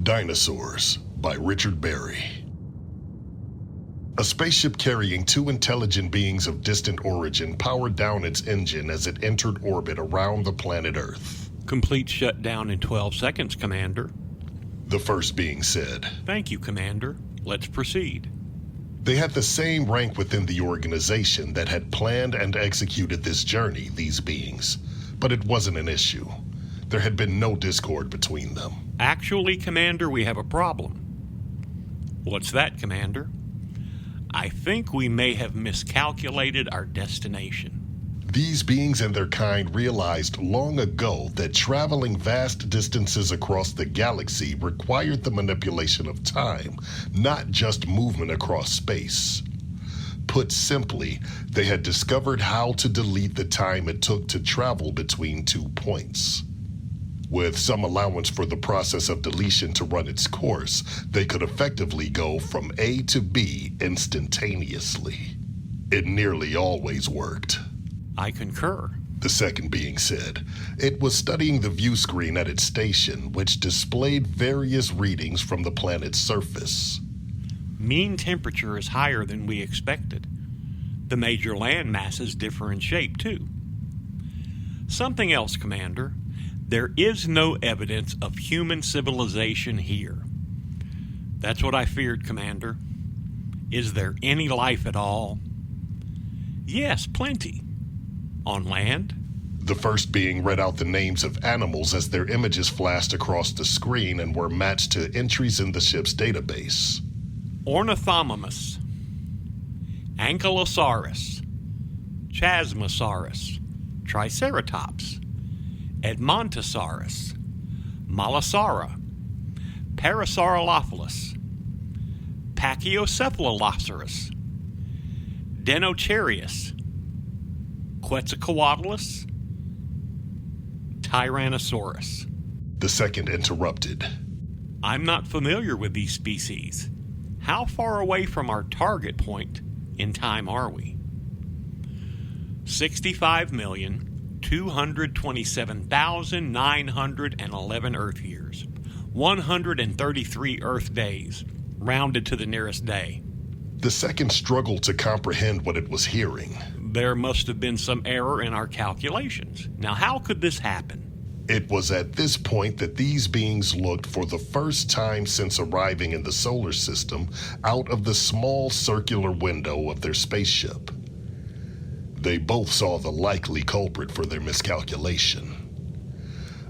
Dinosaurs by Richard Berry. A spaceship carrying two intelligent beings of distant origin powered down its engine as it entered orbit around the planet Earth. Complete shutdown in 12 seconds, Commander. The first being said. Thank you, Commander. Let's proceed. They had the same rank within the organization that had planned and executed this journey, these beings. But it wasn't an issue. There had been no discord between them. Actually, Commander, we have a problem. What's that, Commander? I think we may have miscalculated our destination. These beings and their kind realized long ago that traveling vast distances across the galaxy required the manipulation of time, not just movement across space. Put simply, they had discovered how to delete the time it took to travel between 2 points. With some allowance for the process of deletion to run its course, they could effectively go from A to B instantaneously. It nearly always worked. I concur, the second being said. It was studying the view screen at its station, which displayed various readings from the planet's surface. Mean temperature is higher than we expected. The major land masses differ in shape, too. Something else, Commander. There is no evidence of human civilization here. That's what I feared, Commander. Is there any life at all? Yes, plenty. On land? The first being read out the names of animals as their images flashed across the screen and were matched to entries in the ship's database. Ornithomimus, Ankylosaurus, Chasmosaurus, Triceratops, Edmontosaurus, Molossaura, Parasaurolophilus, Pachycephalosaurus, Dinocharius, Quetzalcoatlus, Tyrannosaurus. The second interrupted. I'm not familiar with these species. How far away from our target point in time are we? 65,227,911 Earth years, 133 Earth days, rounded to the nearest day. The second struggled to comprehend what it was hearing. There must have been some error in our calculations. Now, how could this happen? It was at this point that these beings looked for the first time since arriving in the solar system out of the small circular window of their spaceship. They both saw the likely culprit for their miscalculation.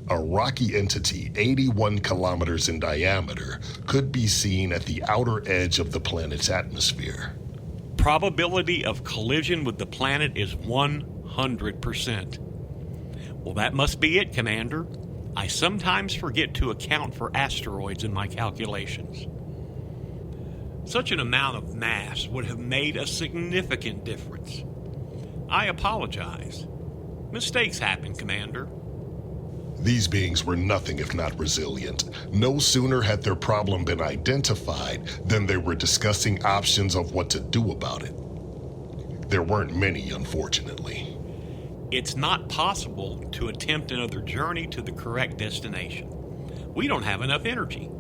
A rocky entity 81 kilometers in diameter could be seen at the outer edge of the planet's atmosphere. Probability of collision with the planet is 100%. Well, that must be it, Commander. I sometimes forget to account for asteroids in my calculations. Such an amount of mass would have made a significant difference. I apologize. Mistakes happen, Commander. These beings were nothing if not resilient. No sooner had their problem been identified than they were discussing options of what to do about it. There weren't many, unfortunately. It's not possible to attempt another journey to the correct destination. We don't have enough energy.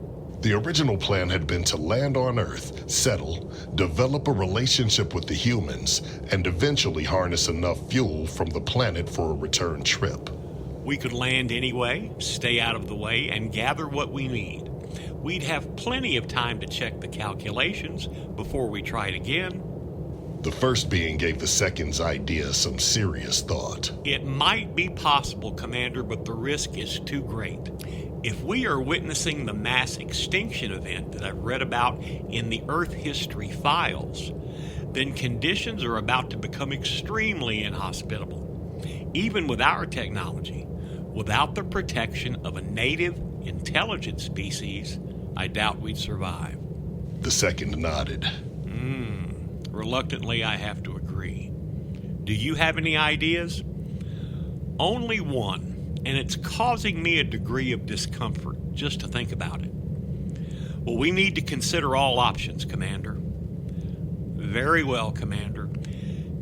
The original plan had been to land on Earth, settle, develop a relationship with the humans, and eventually harness enough fuel from the planet for a return trip. We could land anyway, stay out of the way, and gather what we need. We'd have plenty of time to check the calculations before we tried again. The first being gave the second's idea some serious thought. It might be possible, Commander, but the risk is too great. If we are witnessing the mass extinction event that I've read about in the Earth history files, then conditions are about to become extremely inhospitable. Even with our technology, without the protection of a native, intelligent species, I doubt we'd survive. The second nodded. Reluctantly, I have to agree. Do you have any ideas? Only one, and it's causing me a degree of discomfort just to think about it. Well, we need to consider all options, Commander. Very well, Commander.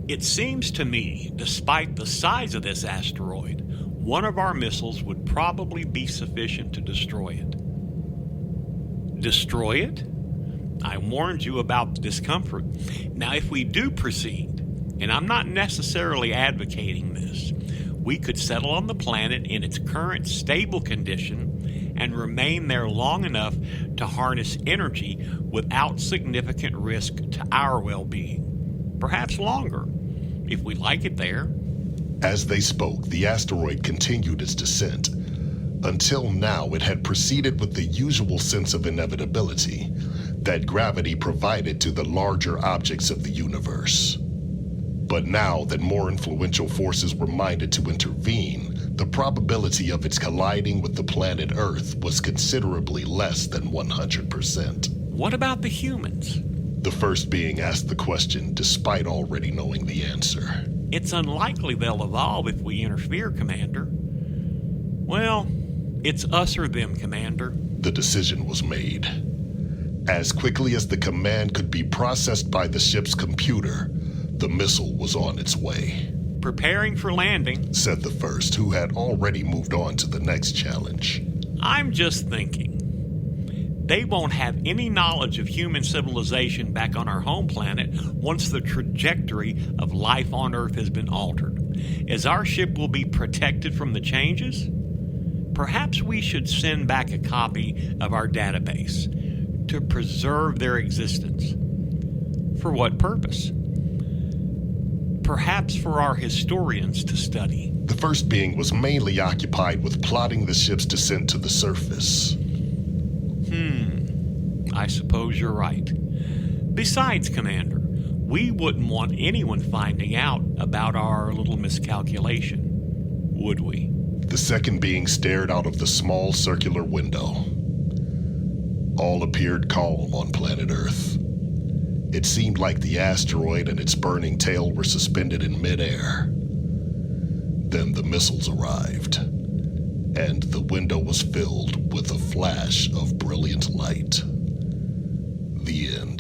It seems to me, despite the size of this asteroid, one of our missiles would probably be sufficient to destroy it. Destroy it? I warned you about the discomfort. Now, if we do proceed, and I'm not necessarily advocating this, we could settle on the planet in its current stable condition and remain there long enough to harness energy without significant risk to our well-being. Perhaps longer, if we like it there. As they spoke, the asteroid continued its descent. Until now, it had proceeded with the usual sense of inevitability that gravity provided to the larger objects of the universe. But now that more influential forces were minded to intervene, the probability of its colliding with the planet Earth was considerably less than 100%. What about the humans? The first being asked the question despite already knowing the answer. It's unlikely they'll evolve if we interfere, Commander. Well, it's us or them, Commander. The decision was made. As quickly as the command could be processed by the ship's computer, the missile was on its way. Preparing for landing, said the first, who had already moved on to the next challenge. I'm just thinking. They won't have any knowledge of human civilization back on our home planet once the trajectory of life on Earth has been altered. As our ship will be protected from the changes, perhaps we should send back a copy of our database to preserve their existence. For what purpose? Perhaps for our historians to study. The first being was mainly occupied with plotting the ship's descent to the surface. I suppose you're right. Besides, Commander, we wouldn't want anyone finding out about our little miscalculation, would we? The second being stared out of the small circular window. All appeared calm on planet Earth. It seemed like the asteroid and its burning tail were suspended in midair. Then the missiles arrived, and the window was filled with a flash of brilliant light. The end.